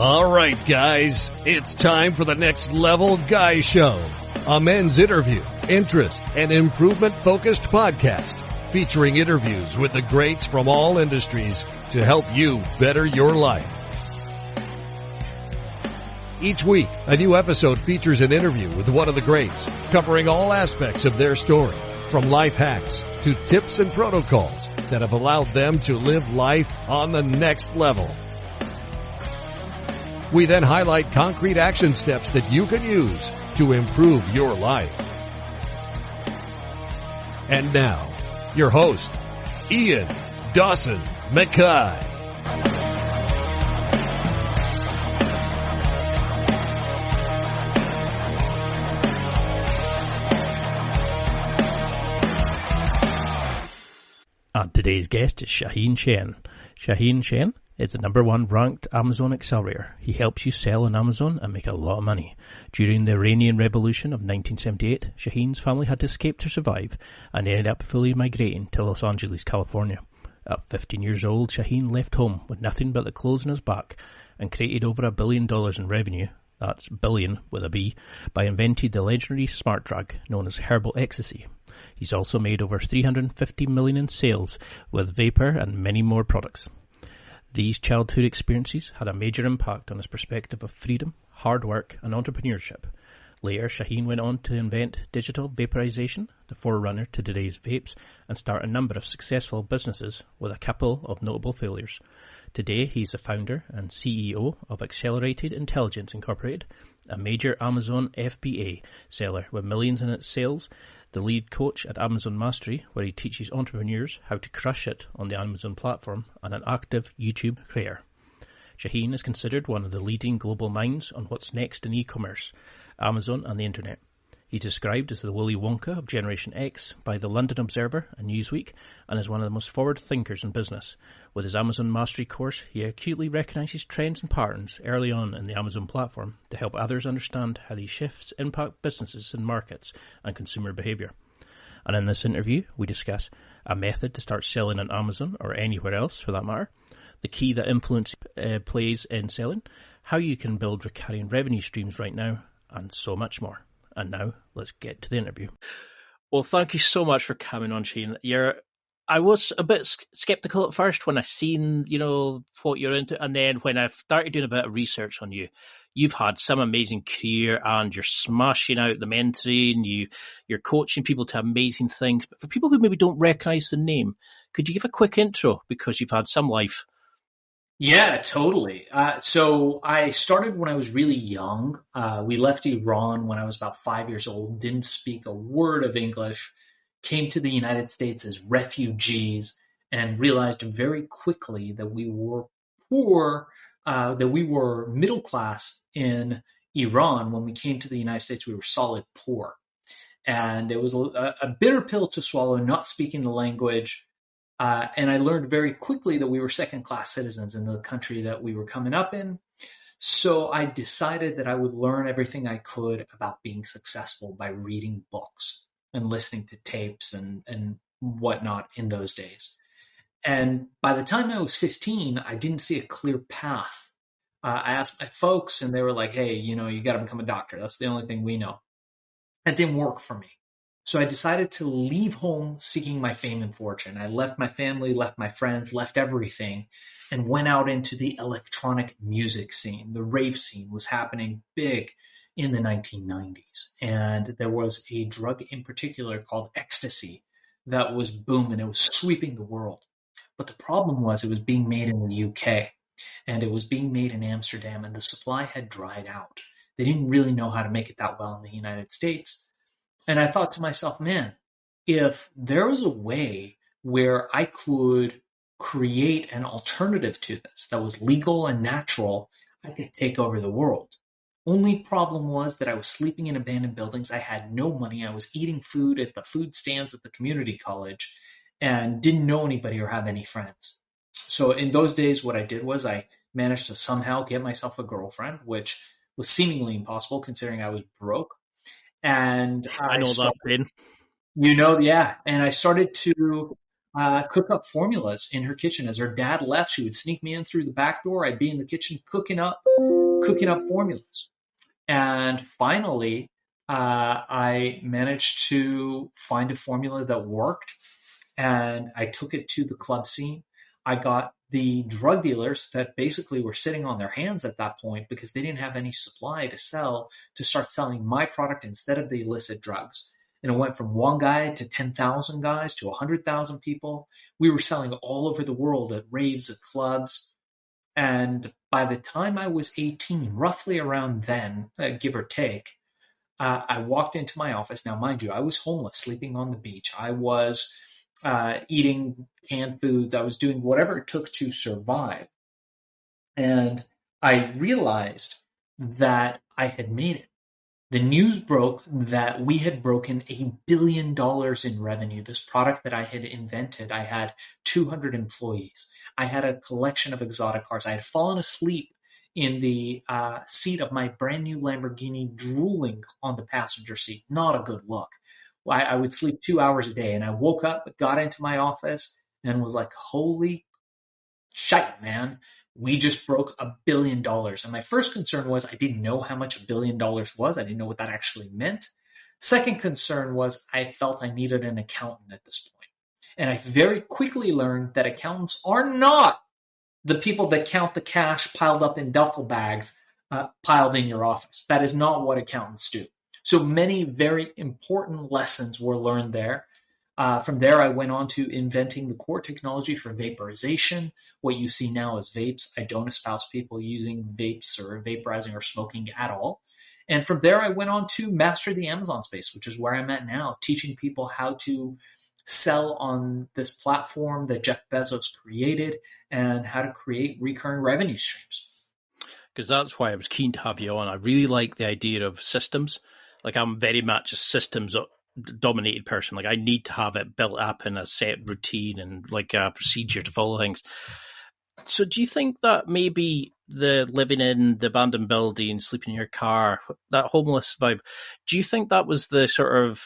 All right, guys, it's time for the Next Level Guy Show, a men's interview, interest, and improvement-focused podcast featuring interviews with the greats from all industries to help you better your life. Each week, a new episode features an interview with one of the greats, covering all aspects of their story, from life hacks to tips and protocols that have allowed them to live life on the next level. We then highlight concrete action steps that you can use to improve your life. And now, your host, Ian Dawson Mackay. And today's guest is Shaahin Cheyene. Shaahin Cheyene is the #1 ranked Amazon accelerator. He helps you sell on Amazon and make a lot of money. During the Iranian Revolution of 1978, Shaahin's family had to escape to survive and ended up fully migrating to Los Angeles, California. At 15 years old, Shaahin left home with nothing but the clothes on his back and created over $1 billion in revenue, that's billion with a B, by inventing the legendary smart drug known as Herbal Ecstacy. He's also made over $350 million in sales with Vapir and many more products. These childhood experiences had a major impact on his perspective of freedom, hard work, and entrepreneurship. Later, Shaahin went on to invent digital vaporization, the forerunner to today's vapes, and start a number of successful businesses with a couple of notable failures. Today, he's the founder and CEO of Accelerated Intelligence Incorporated, a major Amazon FBA seller with millions in its sales, the lead coach at Amazon Mastery, where he teaches entrepreneurs how to crush it on the Amazon platform, and an active YouTube creator. Shaahin is considered one of the leading global minds on what's next in e-commerce, Amazon and the internet. He's described as the Willy Wonka of Generation X by the London Observer and Newsweek, and is one of the most forward thinkers in business. With his Amazon Mastery course, he acutely recognizes trends and patterns early on in the Amazon platform to help others understand how these shifts impact businesses and markets and consumer behavior. And in this interview, we discuss a method to start selling on Amazon or anywhere else for that matter, the key that influence plays in selling, how you can build recurring revenue streams right now, and so much more. And now, let's get to the interview. Well, thank you so much for coming on, Shane. I was a bit skeptical at first when I seen, what you're into. And then when I started doing a bit of research on you, you've had some amazing career and you're smashing out the mentoring, you're coaching people to amazing things. But for people who maybe don't recognize the name, could you give a quick intro? Because you've had some life. Yeah, totally. So I started when I was really young. We left Iran when I was about 5 years old, didn't speak a word of English, came to the United States as refugees, and realized very quickly that we were poor, that we were middle class in Iran. When we came to the United States, we were solid poor. And it was a bitter pill to swallow, not speaking the language. And I learned very quickly that we were second-class citizens in the country that we were coming up in. So I decided that I would learn everything I could about being successful by reading books and listening to tapes and whatnot in those days. And by the time I was 15, I didn't see a clear path. I asked my folks, and they were like, hey, you got to become a doctor. That's the only thing we know. It didn't work for me. So I decided to leave home seeking my fame and fortune. I left my family, left my friends, left everything, and went out into the electronic music scene. The rave scene was happening big in the 1990s. And there was a drug in particular called ecstasy that was booming. It was sweeping the world. But the problem was it was being made in the UK, and it was being made in Amsterdam, and the supply had dried out. They didn't really know how to make it that well in the United States. And I thought to myself, man, if there was a way where I could create an alternative to this that was legal and natural, I could take over the world. Only problem was that I was sleeping in abandoned buildings. I had no money. I was eating food at the food stands at the community college and didn't know anybody or have any friends. So in those days, what I did was I managed to somehow get myself a girlfriend, which was seemingly impossible considering I was broke. And I know that pain. Yeah. And I started to cook up formulas in her kitchen. As her dad left, she would sneak me in through the back door. I'd be in the kitchen cooking up formulas. And finally, I managed to find a formula that worked, and I took it to the club scene. I got the drug dealers that basically were sitting on their hands at that point because they didn't have any supply to sell to start selling my product instead of the illicit drugs. And it went from one guy to 10,000 guys to 100,000 people. We were selling all over the world at raves, at clubs. And by the time I was 18, roughly around then, give or take, I walked into my office. Now, mind you, I was homeless, sleeping on the beach. I was eating canned foods. I was doing whatever it took to survive. And I realized that I had made it. The news broke that we had broken $1 billion in revenue. This product that I had invented, I had 200 employees. I had a collection of exotic cars. I had fallen asleep in the seat of my brand new Lamborghini, drooling on the passenger seat. Not a good look. I would sleep 2 hours a day, and I woke up, got into my office, and was like, holy shite, man. We just broke $1 billion. And my first concern was I didn't know how much $1 billion was. I didn't know what that actually meant. Second concern was I felt I needed an accountant at this point. And I very quickly learned that accountants are not the people that count the cash piled up in duffel bags piled in your office. That is not what accountants do. So many very important lessons were learned there. From there, I went on to inventing the core technology for vaporization. What you see now is vapes. I don't espouse people using vapes or vaporizing or smoking at all. And from there, I went on to master the Amazon space, which is where I'm at now, teaching people how to sell on this platform that Jeff Bezos created and how to create recurring revenue streams. Because that's why I was keen to have you on. I really like the idea of systems. Like, I'm very much a systems dominated person. Like, I need to have it built up in a set routine and like a procedure to follow things. So do you think that maybe the living in the abandoned building, sleeping in your car, that homeless vibe, do you think that was the sort of,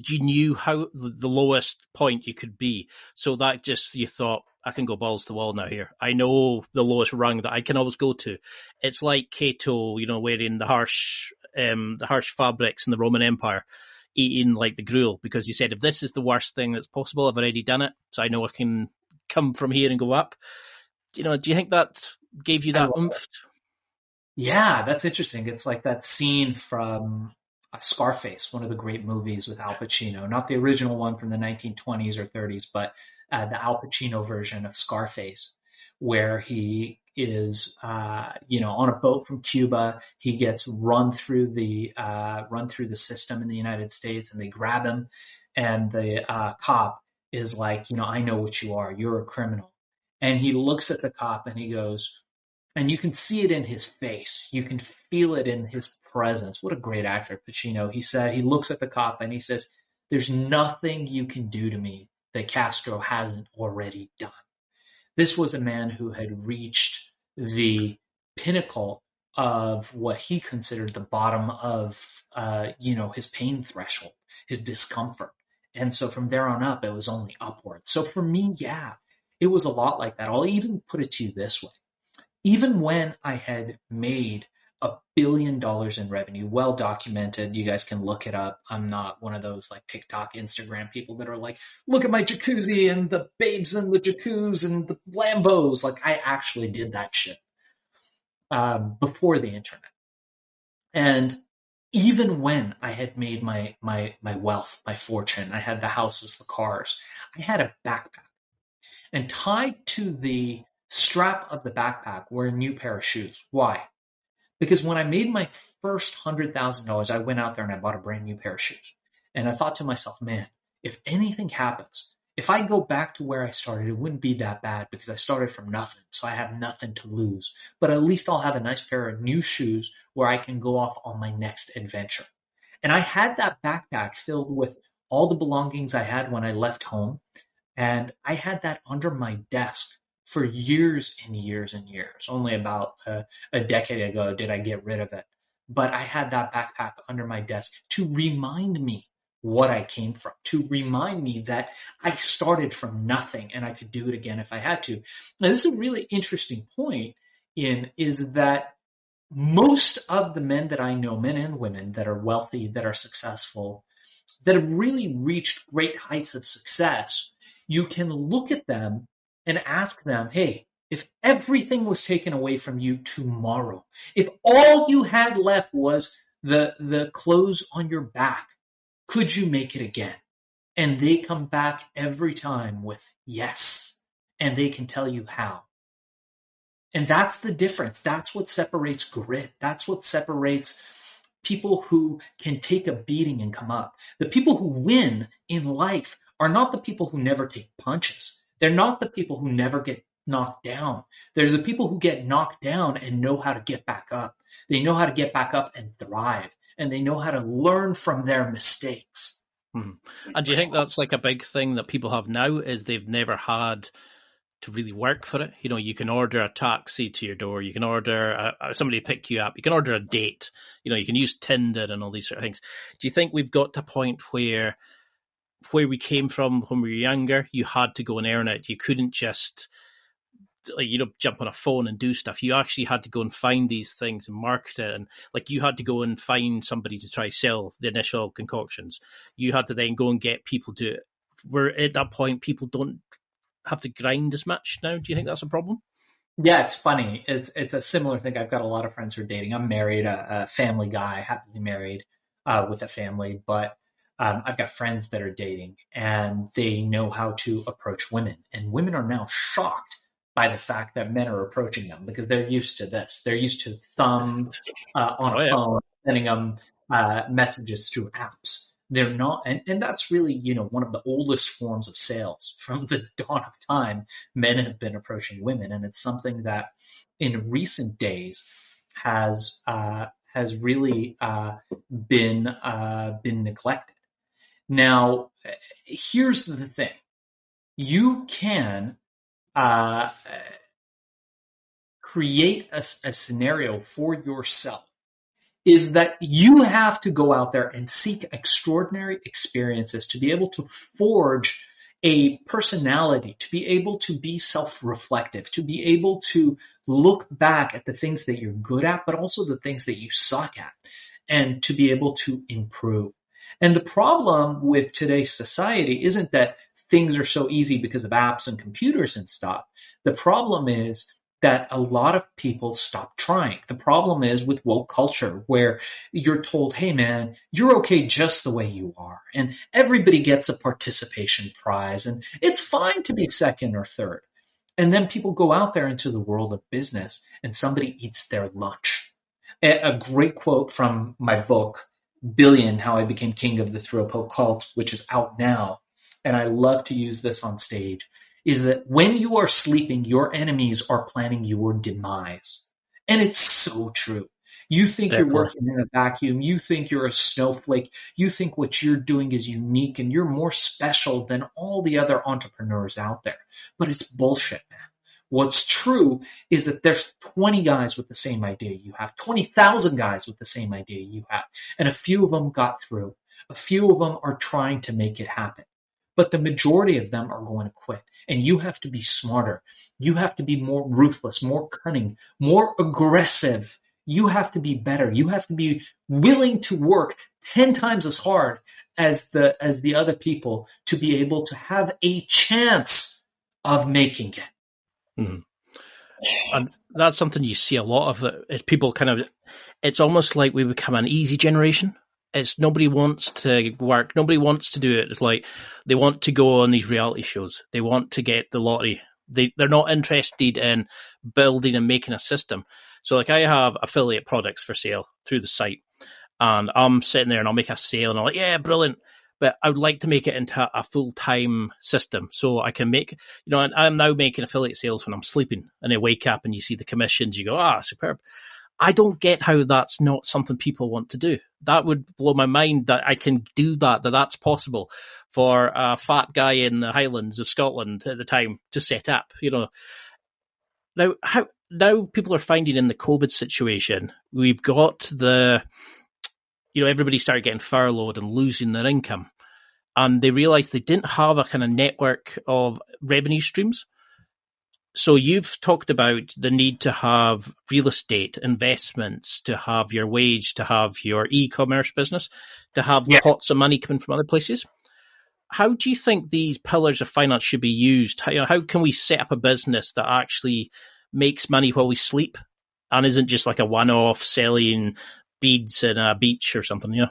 you knew how the lowest point you could be, so that just you thought, I can go balls to the wall now here. I know the lowest rung that I can always go to. It's like Cato, wearing the harsh fabrics in the Roman Empire, eating like the gruel, because he said, if this is the worst thing that's possible, I've already done it, so I know I can come from here and go up. Do you think that gave you that oomph? Yeah, that's interesting. It's like that scene from Scarface, one of the great movies with Al Pacino, not the original one from the 1920s or 30s, but the Al Pacino version of Scarface, where he is, on a boat from Cuba. He gets run through the system in the United States, and they grab him, and the cop is like, I know what you are. You're a criminal. And he looks at the cop and he goes, and you can see it in his face. You can feel it in his presence. What a great actor, Pacino. He looks at the cop and he says, there's nothing you can do to me that Castro hasn't already done. This was a man who had reached the pinnacle of what he considered the bottom of, his pain threshold, his discomfort. And so from there on up, it was only upward. So for me, yeah, it was a lot like that. I'll even put it to you this way. Even when I had made $1 billion in revenue, well documented, you guys can look it up. I'm not one of those like TikTok, Instagram people that are like, look at my jacuzzi and the babes in the jacuzzi and the Lambos. Like, I actually did that shit before the internet. And even when I had made my wealth, my fortune, I had the houses, the cars, I had a backpack. And tied to the strap of the backpack were a new pair of shoes. Why? Because when I made my first $100,000, I went out there and I bought a brand new pair of shoes. And I thought to myself, man, if anything happens, if I go back to where I started, it wouldn't be that bad because I started from nothing. So I have nothing to lose. But at least I'll have a nice pair of new shoes where I can go off on my next adventure. And I had that backpack filled with all the belongings I had when I left home. And I had that under my desk for years and years and years. Only about a decade ago did I get rid of it. But I had that backpack under my desk to remind me what I came from, to remind me that I started from nothing and I could do it again if I had to. Now, this is a really interesting point is that most of the men that I know, men and women that are wealthy, that are successful, that have really reached great heights of success, you can look at them and ask them, hey, if everything was taken away from you tomorrow, if all you had left was the clothes on your back, could you make it again? And they come back every time with yes, and they can tell you how. And that's the difference. That's what separates grit. That's what separates people who can take a beating and come up. The people who win in life are not the people who never take punches. They're not the people who never get knocked down. They're the people who get knocked down and know how to get back up. They know how to get back up and thrive, and they know how to learn from their mistakes. And do you think that's like a big thing that people have now, is they've never had to really work for it? You know, you can order a taxi to your door, you can order somebody to pick you up, you can order a date, you know, you can use Tinder and all these sort of things. Do you think we've got to a point where we came from when we were younger, you had to go and earn it? You couldn't just, like, you know, jump on a phone and do stuff. You actually had to go and find these things and market it, and like you had to go and find somebody to try sell the initial concoctions. You had to then go and get people to it. We're at that point, people don't have to grind as much now. Do you think that's a problem? Yeah, it's funny. It's a similar thing. I've got a lot of friends who are dating. I'm married, a family guy, happily married with a family, but I've got friends that are dating and they know how to approach women. And women are now shocked by the fact that men are approaching them because they're used to this. They're used to thumbs on a phone, sending them messages through apps. They're not, and that's really, you know, one of the oldest forms of sales. From the dawn of time, men have been approaching women, and it's something that in recent days has really been neglected. Now, here's the thing: you can create a scenario for yourself, is that you have to go out there and seek extraordinary experiences to be able to forge a personality, to be able to be self-reflective, to be able to look back at the things that you're good at, but also the things that you suck at, and to be able to improve. And the problem with today's society isn't that things are so easy because of apps and computers and stuff. The problem is that a lot of people stop trying. The problem is with woke culture, where you're told, hey man, you're okay just the way you are, and everybody gets a participation prize, and it's fine to be second or third. And then people go out there into the world of business and somebody eats their lunch. A great quote from my book, Billion, How I Became King of the Thrill Poke Cult, which is out now, and I love to use this on stage, is that when you are sleeping, your enemies are planning your demise. And it's so true. You think you're working in a vacuum. You think you're a snowflake. You think what you're doing is unique and you're more special than all the other entrepreneurs out there. But it's bullshit, man. What's true is that there's 20 guys with the same idea you have, 20,000 guys with the same idea you have, and a few of them got through. A few of them are trying to make it happen. But the majority of them are going to quit. And you have to be smarter. You have to be more ruthless, more cunning, more aggressive. You have to be better. You have to be willing to work 10 times as hard as the other people to be able to have a chance of making it. Mm-hmm. And that's something you see a lot of. Is people kind of, it's almost like we become an easy generation. It's nobody wants to work. Nobody wants to do it. It's like they want to go on these reality shows. They want to get the lottery. They're not interested in building and making a system. So like I have affiliate products for sale through the site, and I'm sitting there and I'll make a sale and I'm like, yeah, brilliant. But I would like to make it into a full-time system so I can make, you know, I'm now making affiliate sales when I'm sleeping, and I wake up and you see the commissions, you go, superb. I don't get how that's not something people want to do. That would blow my mind that I can do that that's possible for a fat guy in the Highlands of Scotland at the time to set up, you know. Now people are finding in the COVID situation, we've got everybody started getting furloughed and losing their income. and they realized they didn't have a kind of network of revenue streams. So you've talked about the need to have real estate investments, to have your wage, to have your e-commerce business, to have Yeah. pots of money coming from other places. How do you think these pillars of finance should be used? How can we set up a business that actually makes money while we sleep and isn't just like a one-off selling beads in a beach or something?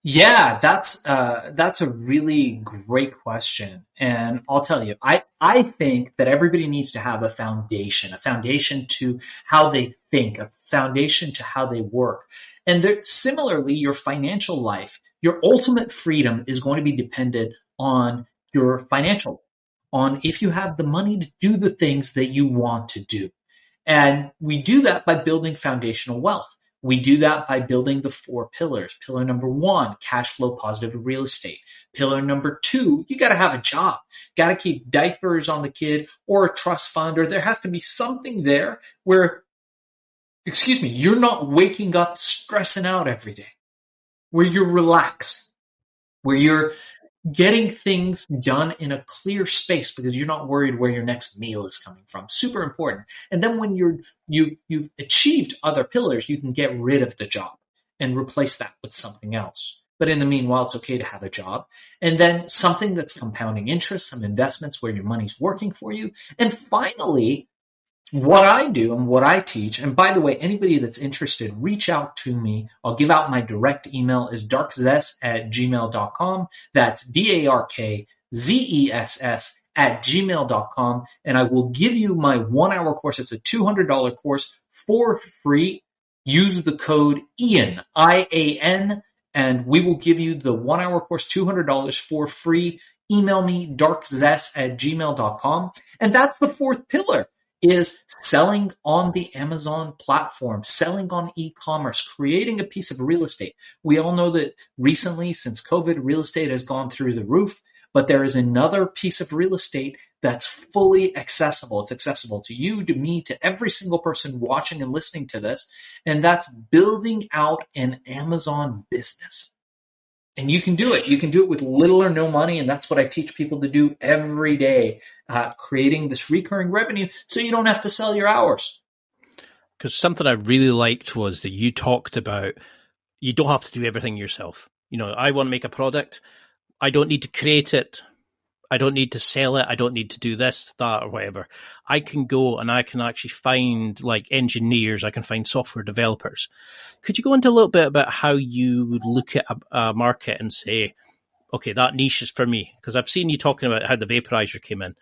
Yeah, that's a really great question. And I'll tell you, I think that everybody needs to have a foundation to how they think, a foundation to how they work. And similarly, your financial life, your ultimate freedom is going to be dependent on your financial, on if you have the money to do the things that you want to do. And we do that by building foundational wealth. We do that by building the four pillars. Pillar number one, cash flow positive real estate. Pillar number two, you got to have a job. Got to keep diapers on the kid or a trust fund, or there has to be something there where, you're not waking up stressing out every day, where you're relaxed, where you're getting things done in a clear space because you're not worried where your next meal is coming from. Super important. And then when you've achieved other pillars, you can get rid of the job and replace that with something else. But in the meanwhile, it's okay to have a job. And then something that's compounding interest, some investments where your money's working for you. And finally, what I do and what I teach, and by the way, anybody that's interested, reach out to me. I'll give out my direct email is darkzess@gmail.com. That's DARKZESS @gmail.com. And I will give you my 1 hour course. It's a $200 course for free. Use the code IAN, IAN, and we will give you the 1 hour course, $200 for free. Email me, darkzess@gmail.com. And that's the fourth pillar, is selling on the Amazon platform, selling on e-commerce, creating a piece of real estate. We all know that recently, since COVID, real estate has gone through the roof, but there is another piece of real estate that's fully accessible. It's accessible to you, to me, to every single person watching and listening to this, and that's building out an Amazon business. And you can do it. You can do it with little or no money, and that's what I teach people to do every day, creating this recurring revenue so you don't have to sell your hours. Because something I really liked was that you talked about you don't have to do everything yourself. I want to make a product. I don't need to create it. I don't need to sell it. I don't need to do this, that, or whatever. I can go and I can actually find like engineers. I can find software developers. Could you go into a little bit about how you would look at a market and say, okay, that niche is for me? Because I've seen you talking about how the vaporizer came in.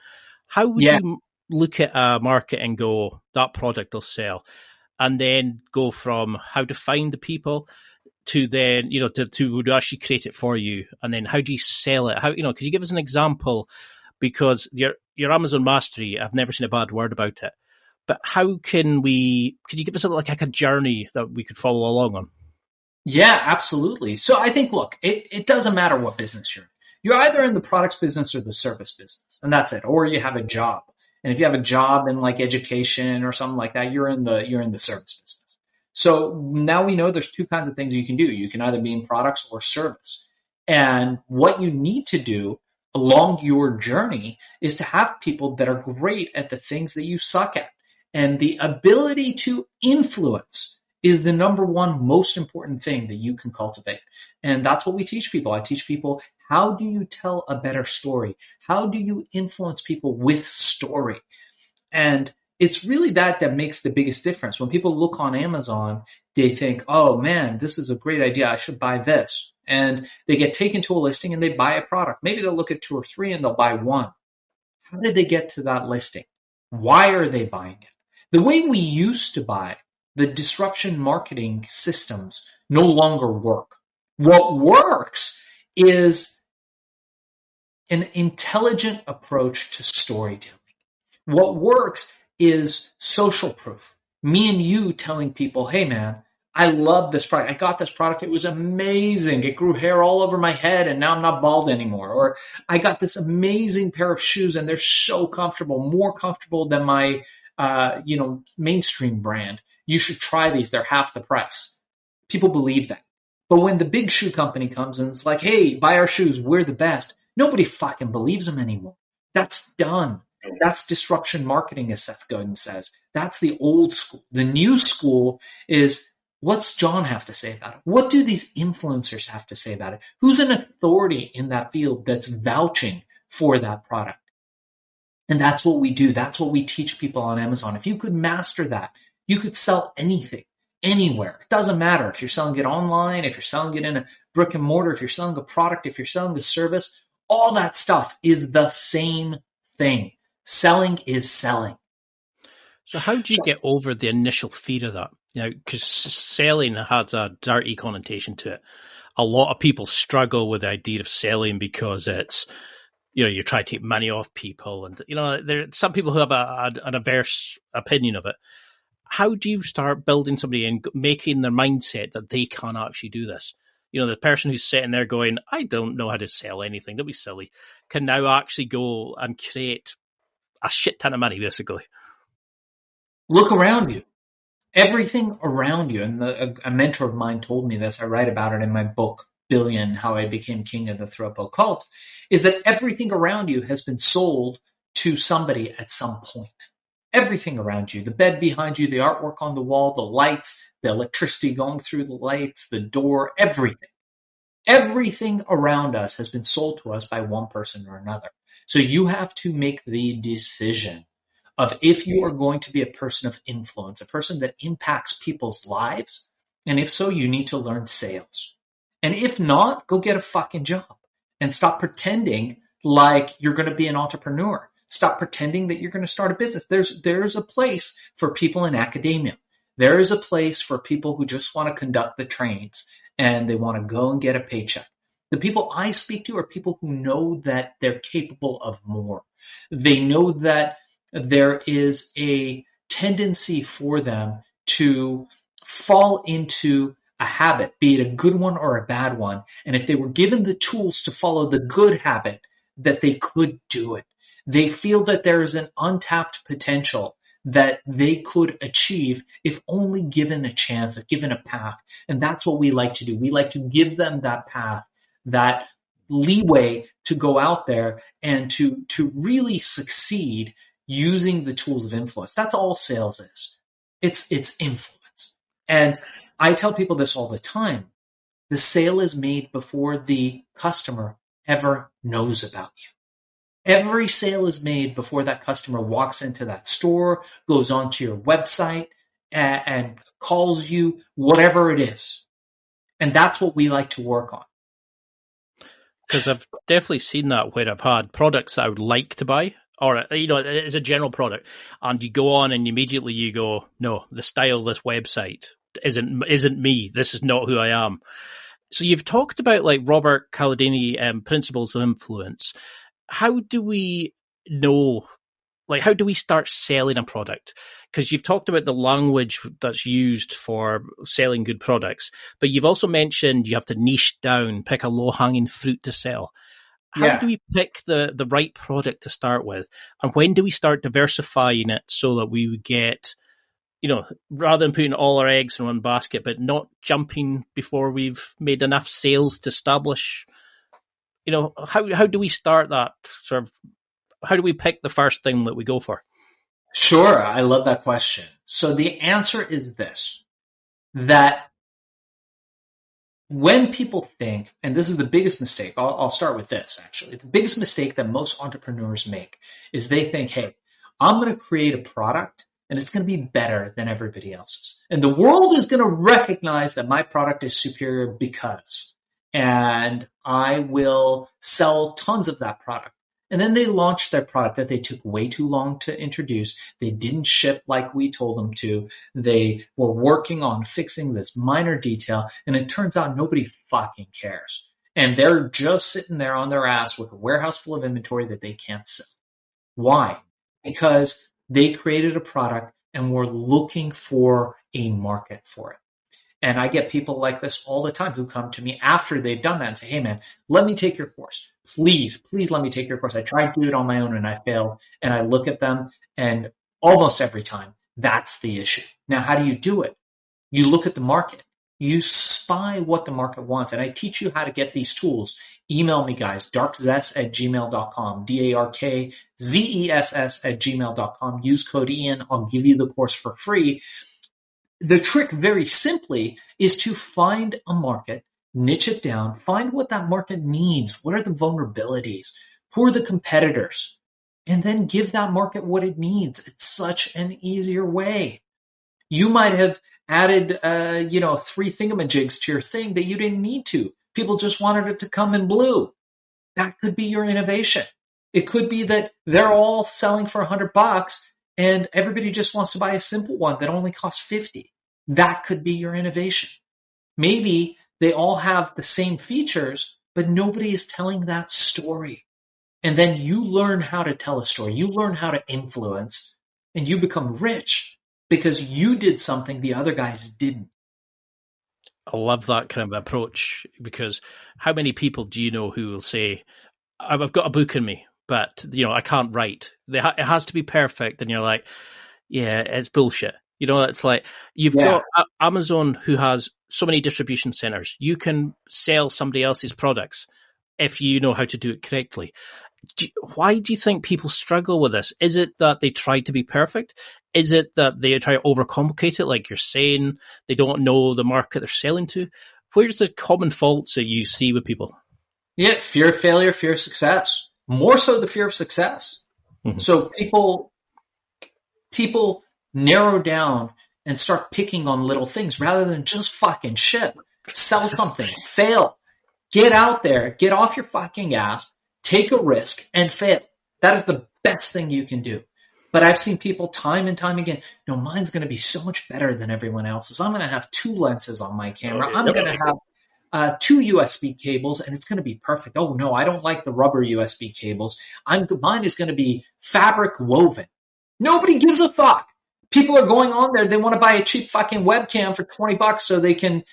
How would you look at a market and go, that product will sell? And then go from how to find the people to then, to actually create it for you. And then how do you sell it? Could you give us an example? Because your Amazon mastery, I've never seen a bad word about it. But could you give us like a journey that we could follow along on? Yeah, absolutely. So I think, look, it doesn't matter what business you're in. You're either in the products business or the service business, and that's it. Or you have a job. And if you have a job in like education or something like that, you're in the service business. So now we know there's two kinds of things you can do. You can either be in products or service. And what you need to do along your journey is to have people that are great at the things that you suck at. And the ability to influence is the number one most important thing that you can cultivate. And that's what we teach people. I teach people, how do you tell a better story? How do you influence people with story? And it's really that makes the biggest difference. When people look on Amazon, they think, oh man, this is a great idea. I should buy this. And they get taken to a listing and they buy a product. Maybe they'll look at two or three and they'll buy one. How did they get to that listing? Why are they buying it? The way we used to buy, the disruption marketing systems no longer work. What works is an intelligent approach to storytelling. What works is social proof. Me and you telling people, hey man, I love this product. I got this product. It was amazing. It grew hair all over my head and now I'm not bald anymore. Or I got this amazing pair of shoes and they're so comfortable, more comfortable than my mainstream brand. You should try these. They're half the price. People believe that. But when the big shoe company comes and it's like, hey, buy our shoes, we're the best, nobody fucking believes them anymore. That's done. That's disruption marketing, as Seth Godin says. That's the old school. The new school is, what's John have to say about it? What do these influencers have to say about it? Who's an authority in that field that's vouching for that product? And that's what we do. That's what we teach people on Amazon. If you could master that, you could sell anything, anywhere. It doesn't matter if you're selling it online, if you're selling it in a brick and mortar, if you're selling a product, if you're selling a service, all that stuff is the same thing. Selling is selling. So how do you get over the initial fear of that? Because selling has a dirty connotation to it. A lot of people struggle with the idea of selling because it's, you try to take money off people, and there are some people who have an adverse opinion of it. How do you start building somebody and making their mindset that they can actually do this? The person who's sitting there going, I don't know how to sell anything, don't be silly, can now actually go and create a shit ton of money, basically. Look around you. Everything around you, and a mentor of mine told me this, I write about it in my book, Billion, How I Became King of the Throat Cult, is that everything around you has been sold to somebody at some point. Everything around you, the bed behind you, the artwork on the wall, the lights, the electricity going through the lights, the door, everything. Everything around us has been sold to us by one person or another. So you have to make the decision of if you are going to be a person of influence, a person that impacts people's lives, and if so, you need to learn sales. And if not, go get a fucking job and stop pretending like you're going to be an entrepreneur. Stop pretending that you're going to start a business. There's a place for people in academia. There is a place for people who just want to conduct the trainings and they want to go and get a paycheck. The people I speak to are people who know that they're capable of more. They know that there is a tendency for them to fall into a habit, be it a good one or a bad one. And if they were given the tools to follow the good habit, that they could do it. They feel that there is an untapped potential that they could achieve if only given a chance, if given a path. And that's what we like to do. We like to give them that path, that leeway to go out there and to really succeed using the tools of influence. That's all sales is. It's influence. And I tell people this all the time. The sale is made before the customer ever knows about you. Every sale is made before that customer walks into that store, goes onto your website, and calls you, whatever it is. And that's what we like to work on. Because I've definitely seen that where I've had products that I would like to buy, or it's a general product, and you go on and immediately you go, no, the style of this website isn't me. This is not who I am. So you've talked about like Robert Cialdini principles of influence. How do we know? Like, how do we start selling a product? Because you've talked about the language that's used for selling good products, but you've also mentioned you have to niche down, pick a low-hanging fruit to sell. How do we pick the right product to start with? And when do we start diversifying it so that we would get, rather than putting all our eggs in one basket, but not jumping before we've made enough sales to establish, how do we start that sort of? How do we pick the first thing that we go for? Sure. I love that question. So the answer is this, that when people think, and this is the biggest mistake, I'll start with this actually. The biggest mistake that most entrepreneurs make is they think, hey, I'm going to create a product and it's going to be better than everybody else's. And the world is going to recognize that my product is superior because, and I will sell tons of that product. And then they launched their product that they took way too long to introduce. They didn't ship like we told them to. They were working on fixing this minor detail, and it turns out nobody fucking cares. And they're just sitting there on their ass with a warehouse full of inventory that they can't sell. Why? Because they created a product and were looking for a market for it. And I get people like this all the time who come to me after they've done that and say, hey, man, let me take your course. Please let me take your course. I tried to do it on my own and I failed. And I look at them and almost every time, that's the issue. Now, how do you do it? You look at the market. You spy what the market wants. And I teach you how to get these tools. Email me, guys, darkzess@gmail.com, darkzess@gmail.com. Use code Ian. I'll give you the course for free. The trick, very simply, is to find a market, niche it down, find what that market needs. What are the vulnerabilities? Who are the competitors? And then give that market what it needs. It's such an easier way. You might have added, 3 thingamajigs to your thing that you didn't need to. People just wanted it to come in blue. That could be your innovation. It could be that they're all selling for $100 and everybody just wants to buy a simple one that only costs 50. That could be your innovation. Maybe they all have the same features, but nobody is telling that story. And then you learn how to tell a story. You learn how to influence, and you become rich because you did something the other guys didn't. I love that kind of approach, because how many people do you know who will say, I've got a book in me, but I can't write. It has to be perfect. And you're like, yeah, it's bullshit. It's like you've got Amazon, who has so many distribution centers. You can sell somebody else's products if you know how to do it correctly. Why do you think people struggle with this? Is it that they try to be perfect? Is it that they try to overcomplicate it, like you're saying? They don't know the market they're selling to? Where's the common faults that you see with people? Yeah, fear of failure, fear of success. More so the fear of success. Mm-hmm. So people narrow down and start picking on little things rather than just fucking ship. Sell something, fail. Get out there, get off your fucking ass, take a risk, and fail. That is the best thing you can do. But I've seen people time and time again, mine's going to be so much better than everyone else's. I'm going to have 2 lenses on my camera. I'm going to have 2 USB cables, and it's going to be perfect. Oh, no, I don't like the rubber USB cables. Mine is going to be fabric woven. Nobody gives a fuck. People are going on there. They want to buy a cheap fucking webcam for $20 so they can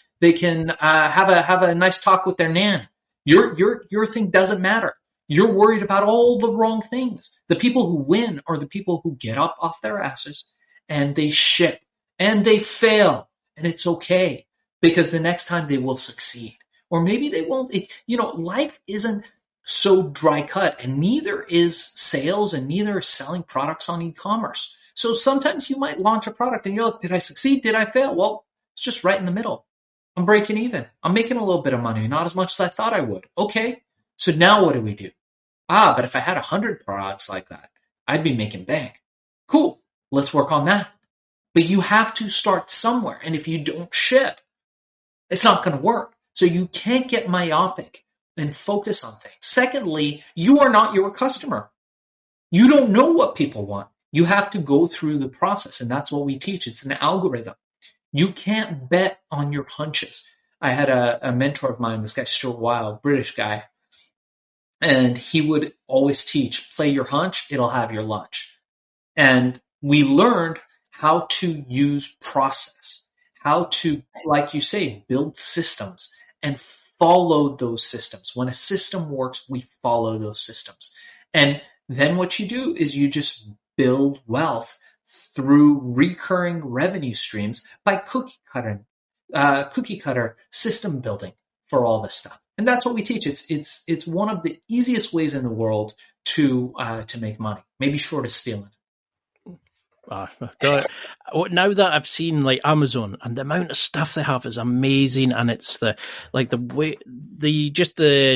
have a nice talk with their nan. Your thing doesn't matter. You're worried about all the wrong things. The people who win are the people who get up off their asses and they ship and they fail, and it's okay, because the next time they will succeed, or maybe they won't. Life isn't so dry cut, and neither is sales, and neither is selling products on e-commerce. So sometimes you might launch a product and you're like, did I succeed? Did I fail? Well, it's just right in the middle. I'm breaking even. I'm making a little bit of money, not as much as I thought I would. Okay, so now what do we do? But if I had 100 products like that, I'd be making bank. Cool, let's work on that. But you have to start somewhere, and if you don't ship, it's not going to work. So you can't get myopic and focus on things. Secondly, you are not your customer. You don't know what people want. You have to go through the process, and that's what we teach. It's an algorithm. You can't bet on your hunches. I had a mentor of mine, this guy Stuart Wilde, British guy, and he would always teach, play your hunch, it'll have your lunch. And we learned how to use process, how to, like you say, build systems and follow those systems. When a system works, we follow those systems. And then what you do is you just build wealth through recurring revenue streams by cookie cutter system building for all this stuff. And that's what we teach. It's one of the easiest ways in the world to make money, maybe short of stealing. Now that I've seen like Amazon, and the amount of stuff they have is amazing, and it's the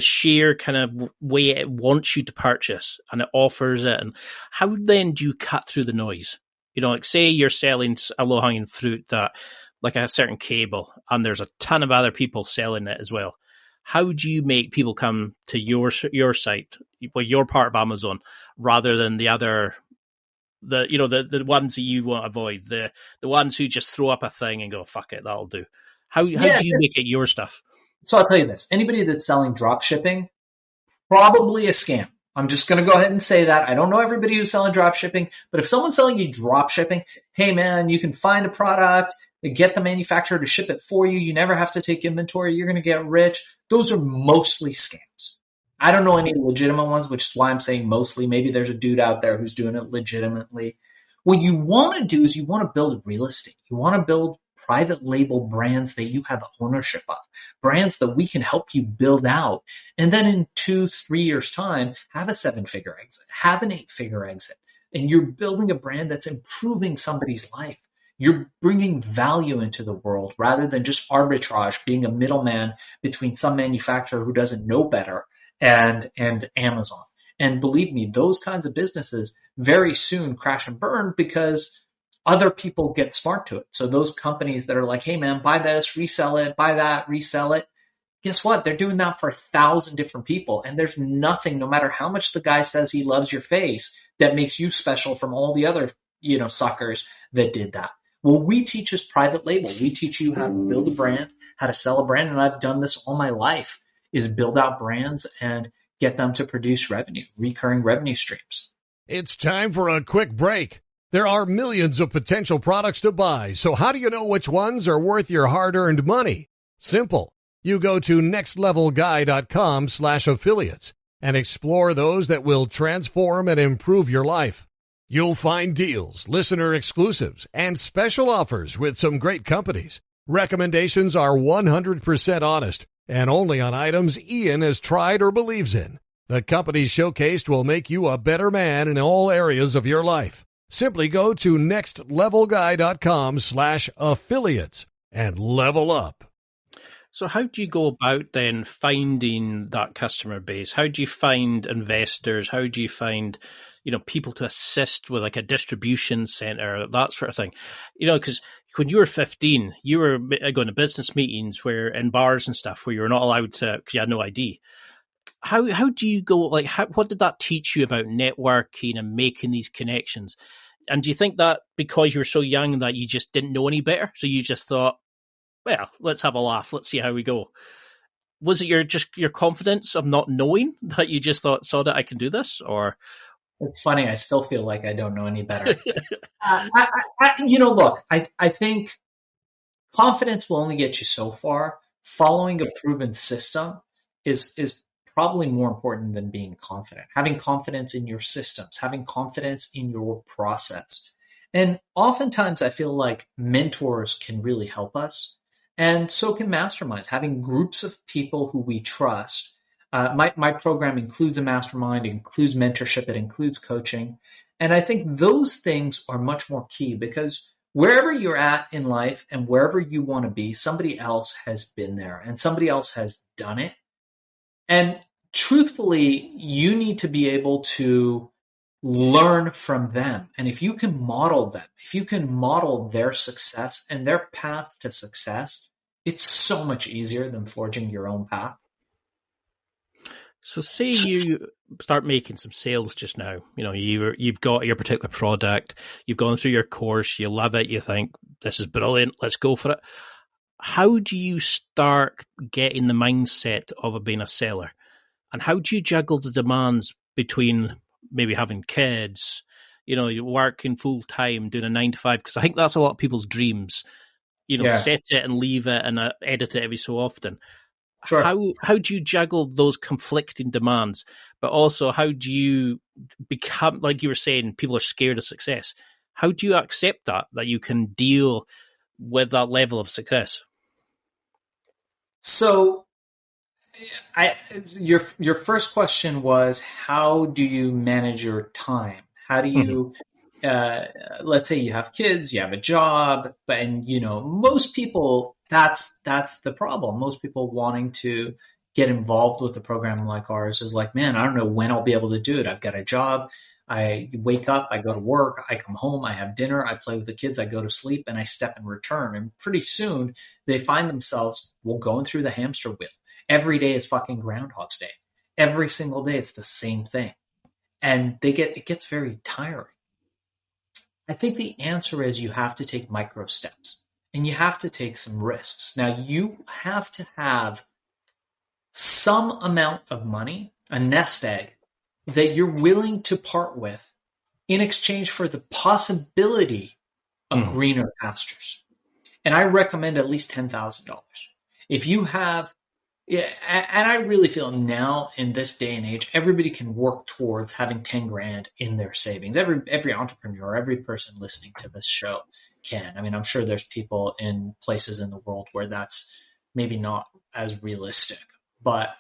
sheer kind of way it wants you to purchase, and it offers it. And how then do you cut through the noise? Like say you're selling a low-hanging fruit, that like a certain cable, and there's a ton of other people selling it as well. How do you make people come to your site, your part of Amazon, rather than the other? The ones that you want to avoid, the ones who just throw up a thing and go, fuck it, that'll do. How do you make it your stuff? So I'll tell you this. Anybody that's selling drop shipping, probably a scam. I'm just going to go ahead and say that. I don't know everybody who's selling drop shipping, but if someone's selling you drop shipping, hey man, you can find a product, get the manufacturer to ship it for you. You never have to take inventory. You're going to get rich. Those are mostly scams. I don't know any legitimate ones, which is why I'm saying mostly. Maybe there's a dude out there who's doing it legitimately. What you want to do is you want to build real estate. You want to build private label brands that you have ownership of, brands that we can help you build out. And then in 2-3 years time, have a 7-figure exit, have an 8-figure exit. And you're building a brand that's improving somebody's life. You're bringing value into the world rather than just arbitrage, being a middleman between some manufacturer who doesn't know better and Amazon. And believe me, those kinds of businesses very soon crash and burn because other people get smart to it. So those companies that are like, hey man, buy this, resell it, buy that, resell it. Guess what? They're doing that for 1,000 different people. And there's nothing, no matter how much the guy says he loves your face, that makes you special from all the other, suckers that did that. Well, we teach us private label. We teach you how to build a brand, how to sell a brand. And I've done this all my life, is build out brands and get them to produce revenue, recurring revenue streams. It's time for a quick break. There are millions of potential products to buy, so how do you know which ones are worth your hard-earned money? Simple. You go to nextlevelguy.com/affiliates and explore those that will transform and improve your life. You'll find deals, listener exclusives, and special offers with some great companies. Recommendations are 100% honest and only on items Ian has tried or believes in. The companies showcased will make you a better man in all areas of your life. Simply go to nextlevelguy.com/affiliates and level up. So how do you go about then finding that customer base? How do you find investors? How do you find, people to assist with like a distribution center, that sort of thing? Because when you were 15, you were going to business meetings where in bars and stuff where you were not allowed to, because you had no ID. How do you go, what did that teach you about networking and making these connections? And do you think that because you were so young that you just didn't know any better? So you just thought, well, let's have a laugh. Let's see how we go. Was it your confidence of not knowing that you just saw that I can do this? Or it's funny. I still feel like I don't know any better. Look, I think confidence will only get you so far. Following a proven system is probably more important than being confident. Having confidence in your systems, having confidence in your process. And oftentimes I feel like mentors can really help us. And so can masterminds, having groups of people who we trust. My program includes a mastermind, it includes mentorship, it includes coaching. And I think those things are much more key because wherever you're at in life and wherever you want to be, somebody else has been there and somebody else has done it. And truthfully, you need to be able to learn from them. And if you can model them, if you can model their success and their path to success, it's so much easier than forging your own path. So say you start making some sales just now, you've got your particular product, you've gone through your course, you love it, you think this is brilliant, let's go for it. How do you start getting the mindset of being a seller? And how do you juggle the demands between maybe having kids, you're working full time, doing a 9 to 5? Because I think that's a lot of people's dreams, set it and leave it and edit it every so often. Sure. How do you juggle those conflicting demands? But also, how do you become, like you were saying, people are scared of success. How do you accept that you can deal with that level of success? So your first question was, how do you manage your time? How do you, let's say you have kids, you have a job, and most people, that's the problem. Most people wanting to get involved with a program like ours is like, man, I don't know when I'll be able to do it. I've got a job. I wake up, I go to work, I come home, I have dinner, I play with the kids, I go to sleep, and I step and return. And pretty soon they find themselves, going through the hamster wheel. Every day is fucking Groundhog's Day. Every single day it's the same thing. And it gets very tiring. I think the answer is you have to take micro steps and you have to take some risks. Now you have to have some amount of money, a nest egg, that you're willing to part with in exchange for the possibility of greener pastures. And I recommend at least $10,000. If you have, and I really feel now in this day and age, everybody can work towards having 10 grand in their savings. Every entrepreneur, every person listening to this show can. I mean, I'm sure there's people in places in the world where that's maybe not as realistic. But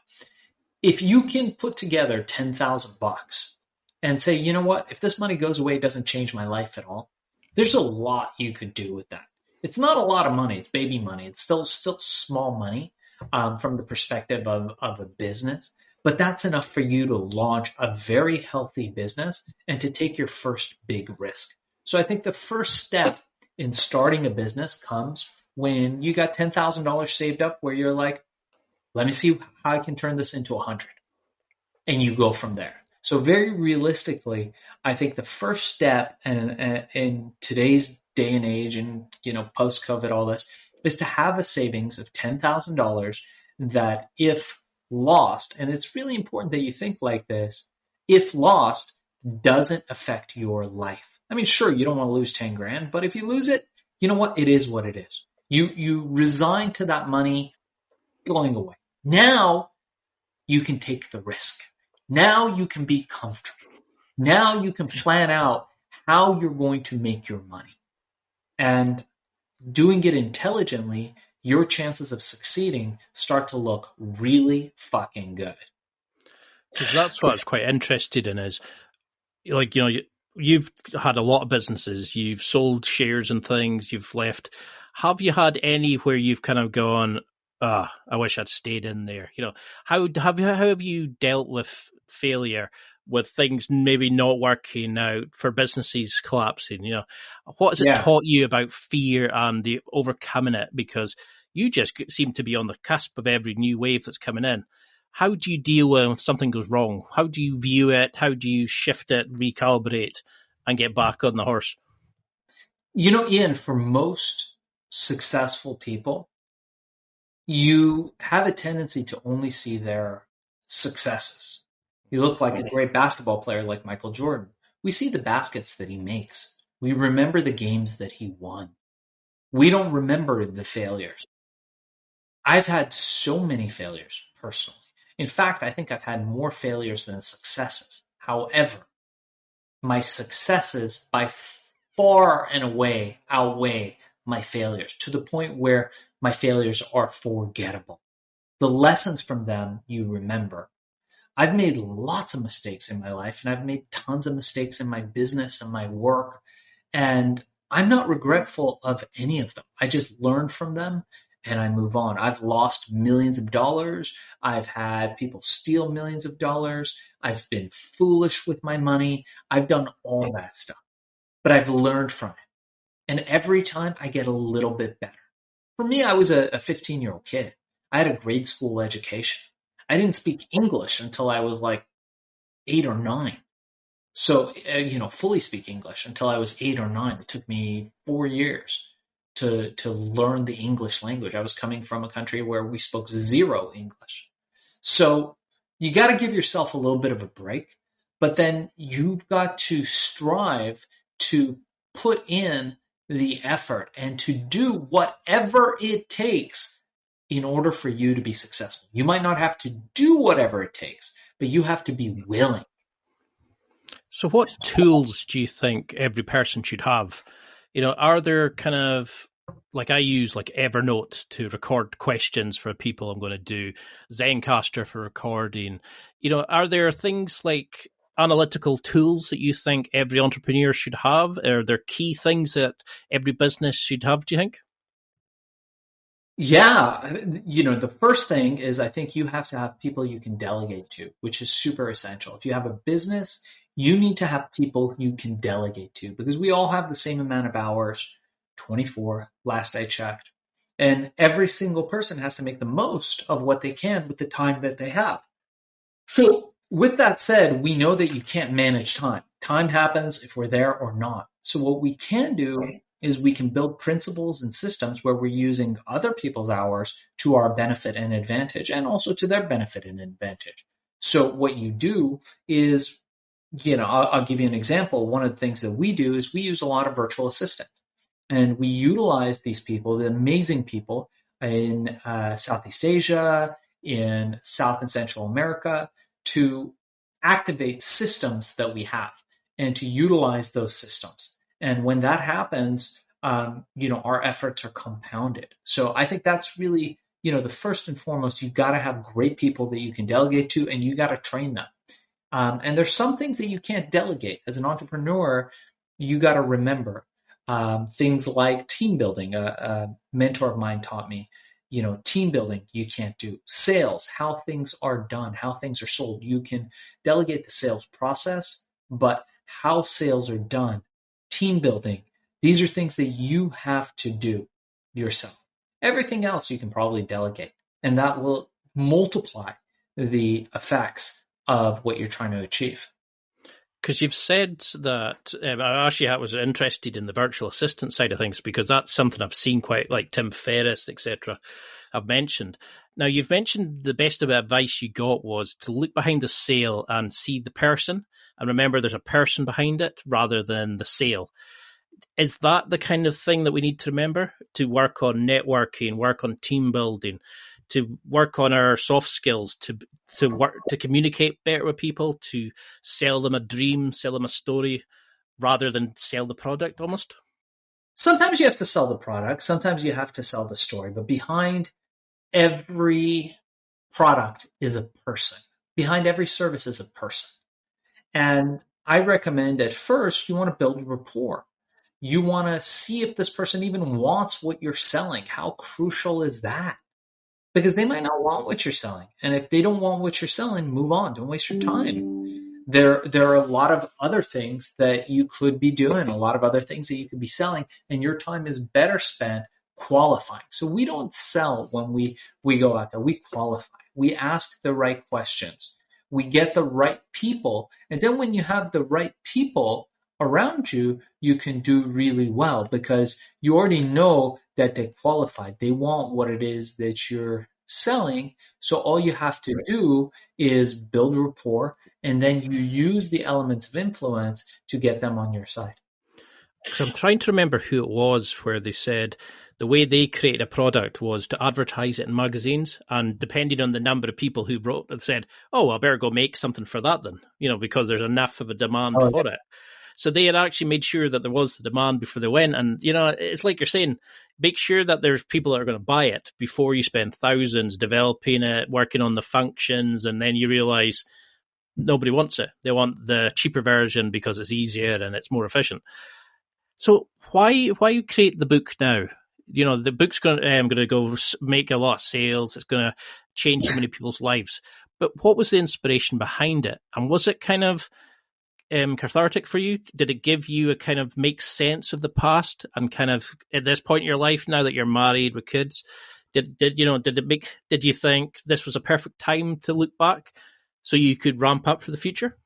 if you can put together $10,000 and say, you know what, if this money goes away, it doesn't change my life at all. There's a lot you could do with that. It's not a lot of money. It's baby money. It's still small money from the perspective of a business. But that's enough for you to launch a very healthy business and to take your first big risk. So I think the first step in starting a business comes when you got $10,000 saved up where you're like, let me see how I can turn this into 100. And you go from there. So very realistically, I think the first step in today's day and age and, post-COVID, all this, is to have a savings of $10,000 that if lost, and it's really important that you think like this, if lost, doesn't affect your life. I mean, sure, you don't want to lose 10 grand, but if you lose it, you know what? It is what it is. You resign to that money going away. Now you can take the risk. Now you can be comfortable. Now you can plan out how you're going to make your money. And doing it intelligently, your chances of succeeding start to look really fucking good. Because that's what I was quite interested in is, like, you've had a lot of businesses, you've sold shares and things, you've left. Have you had any where you've kind of gone, I wish I'd stayed in there? How have you dealt with failure, with things maybe not working out, for businesses collapsing? What has it taught you about fear and the overcoming it? Because you just seem to be on the cusp of every new wave that's coming in. How do you deal when something goes wrong? How do you view it? How do you shift it, recalibrate, and get back on the horse? Ian, for most successful people, you have a tendency to only see their successes. You look like a great basketball player like Michael Jordan. We see the baskets that he makes. We remember the games that he won. We don't remember the failures. I've had so many failures personally. In fact, I think I've had more failures than successes. However, my successes by far and away outweigh my failures, to the point where my failures are forgettable. The lessons from them you remember. I've made lots of mistakes in my life, and I've made tons of mistakes in my business and my work, and I'm not regretful of any of them. I just learn from them and I move on. I've lost millions of dollars. I've had people steal millions of dollars. I've been foolish with my money. I've done all that stuff, but I've learned from it. And every time I get a little bit better. For me, I was a 15-year-old kid. I had a grade school education. I didn't speak English until I was like 8 or 9. So, fully speak English until I was 8 or 9. It took me 4 years to learn the English language. I was coming from a country where we spoke zero English. So you got to give yourself a little bit of a break, but then you've got to strive to put in the effort and to do whatever it takes in order for you to be successful. You might not have to do whatever it takes, but you have to be willing. So what tools do you think every person should have? Are there kind of, like, I use like Evernote to record questions for people I'm going to do, Zencaster for recording. Are there things like analytical tools that you think every entrepreneur should have? Are there key things that every business should have, do you think? Yeah, the first thing is I think you have to have people you can delegate to, which is super essential. If you have a business, you need to have people you can delegate to, because we all have the same amount of hours, 24, last I checked. And every single person has to make the most of what they can with the time that they have. So with that said, we know that you can't manage time. Time happens if we're there or not. So what we can do is we can build principles and systems where we're using other people's hours to our benefit and advantage, and also to their benefit and advantage. So what you do is, I'll give you an example. One of the things that we do is we use a lot of virtual assistants, and we utilize these people, the amazing people in Southeast Asia, in South and Central America, to activate systems that we have and to utilize those systems. And when that happens, our efforts are compounded. So I think that's really, the first and foremost, you've got to have great people that you can delegate to, and you got to train them. And there's some things that you can't delegate. As an entrepreneur, you got to remember things like team building. A mentor of mine taught me, team building you can't do. Sales, how things are done, how things are sold. You can delegate the sales process, but how sales are done, team building, these are things that you have to do yourself. Everything else you can probably delegate, and that will multiply the effects of what you're trying to achieve. Because you've said that, I was interested in the virtual assistant side of things, because that's something I've seen quite, like Tim Ferriss, etc. I've mentioned. Now, you've mentioned the best of the advice you got was to look behind the sale and see the person, and remember there's a person behind it rather than the sale. Is that the kind of thing that we need to remember? To work on networking, work on team building, to work on our soft skills, to work to communicate better with people, to sell them a dream, sell them a story, rather than sell the product almost? Sometimes you have to sell the product, sometimes you have to sell the story, but behind every product is a person. Behind every service is a person. And I recommend at first you want to build rapport. You want to see if this person even wants what you're selling. How crucial is that? Because they might not want what you're selling. And if they don't want what you're selling, move on. Don't waste your time. There are a lot of other things that you could be doing, a lot of other things that you could be selling, and your time is better spent qualifying. So we don't sell when we go out there. We qualify. We ask the right questions. We get the right people. And then when you have the right people around you, you can do really well because you already know that they qualified. They want what it is that you're selling. So all you have to do is build rapport, and then you use the elements of influence to get them on your side. So I'm trying to remember who it was where they said the way they created a product was to advertise it in magazines, and depending on the number of people who wrote it, said, "Oh, I better go make something for that then," because there's enough of a demand for it. So they had actually made sure that there was the demand before they went. And, it's like you're saying, make sure that there's people that are going to buy it before you spend thousands developing it, working on the functions, and then you realize nobody wants it. They want the cheaper version because it's easier and it's more efficient. So why create the book now? The book's going to go make a lot of sales. It's going to change so many people's lives. But what was the inspiration behind it? And was it kind of cathartic for you? Did it give you a kind of make sense of the past and kind of at this point in your life, now that you're married with kids, did you think this was a perfect time to look back so you could ramp up for the future?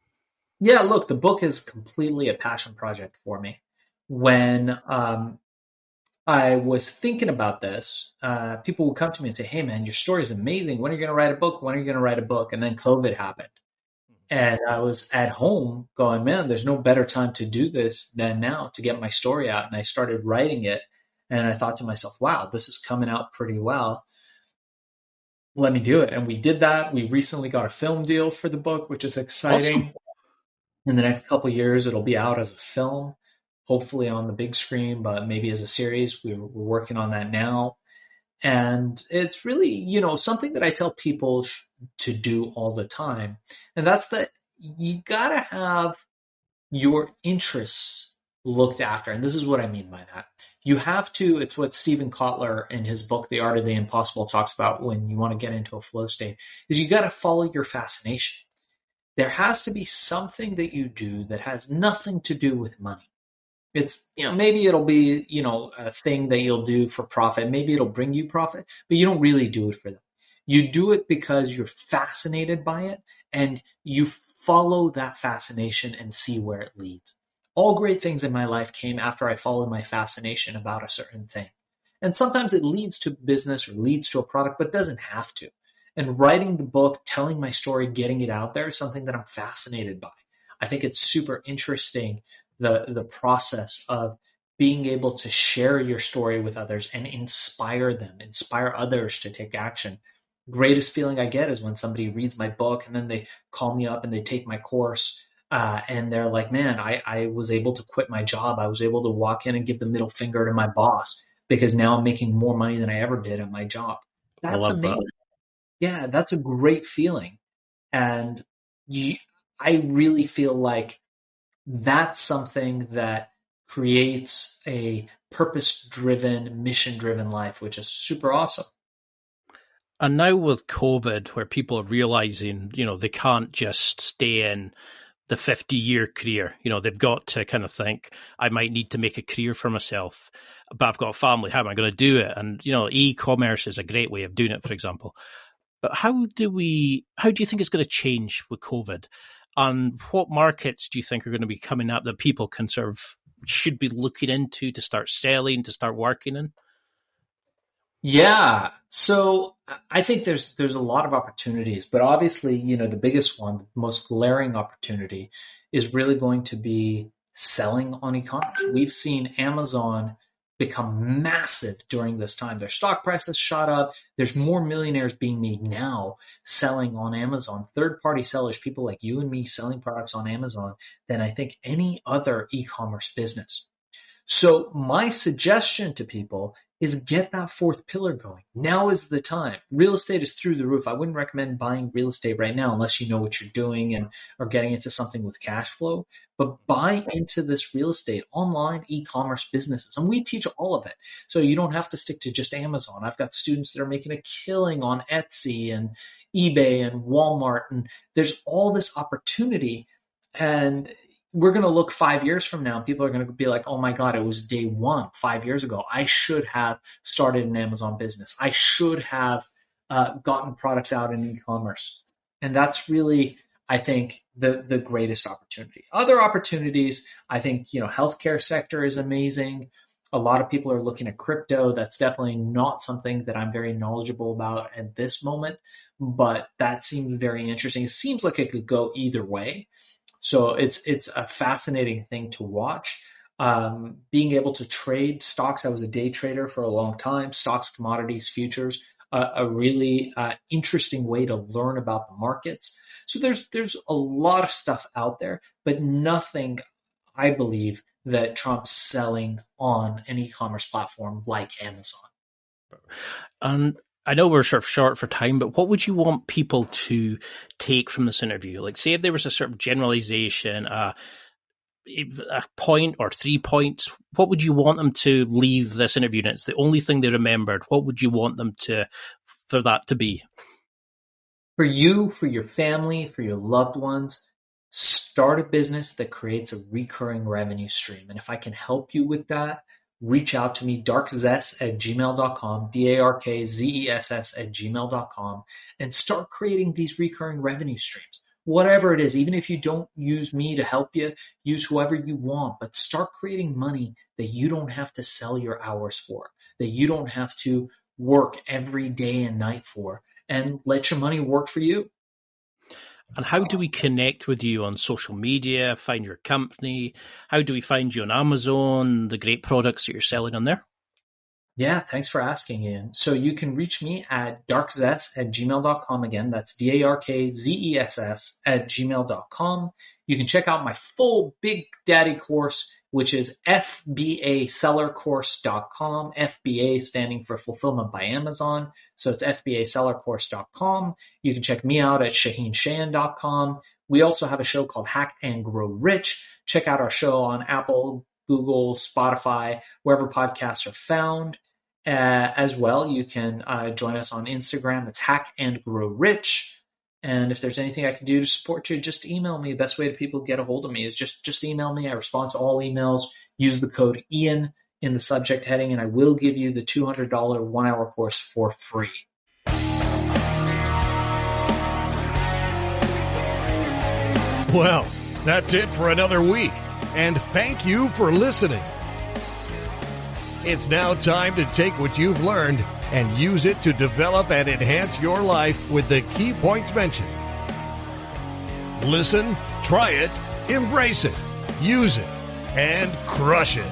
Yeah, look, the book is completely a passion project for me. When I was thinking about this, people would come to me and say, "Hey man, your story is amazing. When are you going to write a book? When are you going to write a book?" And then COVID happened. And I was at home going, man, there's no better time to do this than now to get my story out. And I started writing it. And I thought to myself, wow, this is coming out pretty well. Let me do it. And we did that. We recently got a film deal for the book, which is exciting. Awesome. In the next couple of years, it'll be out as a film, hopefully on the big screen, but maybe as a series. We're working on that now. And it's really, something that I tell people to do all the time. And that's that you got to have your interests looked after. And this is what I mean by that. You have to, it's what Stephen Kotler in his book, The Art of the Impossible, talks about when you want to get into a flow state, is you got to follow your fascination. There has to be something that you do that has nothing to do with money. It's, maybe it'll be, a thing that you'll do for profit. Maybe it'll bring you profit, but you don't really do it for them. You do it because you're fascinated by it and you follow that fascination and see where it leads. All great things in my life came after I followed my fascination about a certain thing. And sometimes it leads to business or leads to a product, but doesn't have to. And writing the book, telling my story, getting it out there is something that I'm fascinated by. I think it's super interesting, the process of being able to share your story with others and inspire them, inspire others to take action. Greatest feeling I get is when somebody reads my book and then they call me up and they take my course. And they're like, man, I was able to quit my job. I was able to walk in and give the middle finger to my boss because now I'm making more money than I ever did at my job. I That's love that. amazing. Yeah, that's a great feeling. And you, I really feel like that's something that creates a purpose driven, mission driven life, which is super awesome. And now with COVID, where people are realizing, they can't just stay in the 50-year career, they've got to kind of think, I might need to make a career for myself, but I've got a family. How am I going to do it? And, e-commerce is a great way of doing it, for example. But how do you think it's going to change with COVID? And what markets do you think are going to be coming up that people can should be looking into to start selling, to start working in? Yeah. So I think there's a lot of opportunities, but obviously, the biggest one, the most glaring opportunity is really going to be selling on e-commerce. We've seen Amazon become massive during this time. Their stock prices shot up. There's more millionaires being made now selling on Amazon. Third-party sellers, people like you and me selling products on Amazon than I think any other e-commerce business. So my suggestion to people is get that fourth pillar going. Now is the time. Real estate is through the roof. I wouldn't recommend buying real estate right now unless you know what you're doing and are getting into something with cash flow. But buy into this real estate, online e-commerce businesses. And we teach all of it. So you don't have to stick to just Amazon. I've got students that are making a killing on Etsy and eBay and Walmart. And there's all this opportunity. And we're going to look 5 years from now. People are going to be like, oh my God, it was day one 5 years ago. I should have started an Amazon business. I should have gotten products out in e-commerce. And that's really, I think, the greatest opportunity. Other opportunities, I think, healthcare sector is amazing. A lot of people are looking at crypto. That's definitely not something that I'm very knowledgeable about at this moment, but that seems very interesting. It seems like it could go either way. So it's a fascinating thing to watch. Being able to trade stocks, I was a day trader for a long time, stocks, commodities, futures, a really interesting way to learn about the markets. So there's a lot of stuff out there, but nothing, I believe, that trumps selling on an e-commerce platform like Amazon. And I know we're sort of short for time, but what would you want people to take from this interview? Like, say if there was a sort of generalization, a point or 3 points, what would you want them to leave this interview? And it's the only thing they remembered. What would you want them for that to be? For you, for your family, for your loved ones, start a business that creates a recurring revenue stream. And if I can help you with that, reach out to me, darkzess@gmail.com, darkzess@gmail.com, and start creating these recurring revenue streams. Whatever it is, even if you don't use me to help you, use whoever you want, but start creating money that you don't have to sell your hours for, that you don't have to work every day and night for, and let your money work for you. And how do we connect with you on social media, find your company? How do we find you on Amazon, the great products that you're selling on there? Yeah, thanks for asking, Ian. So you can reach me at darkzess@gmail.com. Again, that's darkzess@gmail.com. You can check out my full Big Daddy course, which is fbasellercourse.com. FBA standing for Fulfillment by Amazon. So it's fbasellercourse.com. You can check me out at shaahincheyene.com. We also have a show called Hack and Grow Rich. Check out our show on Apple, Google, Spotify, wherever podcasts are found. As well, you can join us on Instagram. It's Hack and Grow Rich. And if there's anything I can do to support you, just email me. The best way that people get a hold of me is just email me. I respond to all emails. Use the code Ian in the subject heading, and I will give you the $200 1-hour course for free. Well, that's it for another week. And thank you for listening. It's now time to take what you've learned and use it to develop and enhance your life with the key points mentioned. Listen, try it, embrace it, use it, and crush it.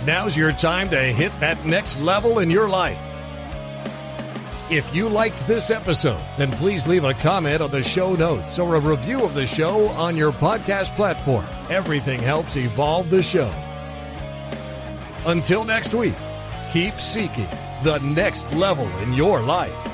Now's your time to hit that next level in your life. If you liked this episode, then please leave a comment on the show notes or a review of the show on your podcast platform. Everything helps evolve the show. Until next week, keep seeking the next level in your life.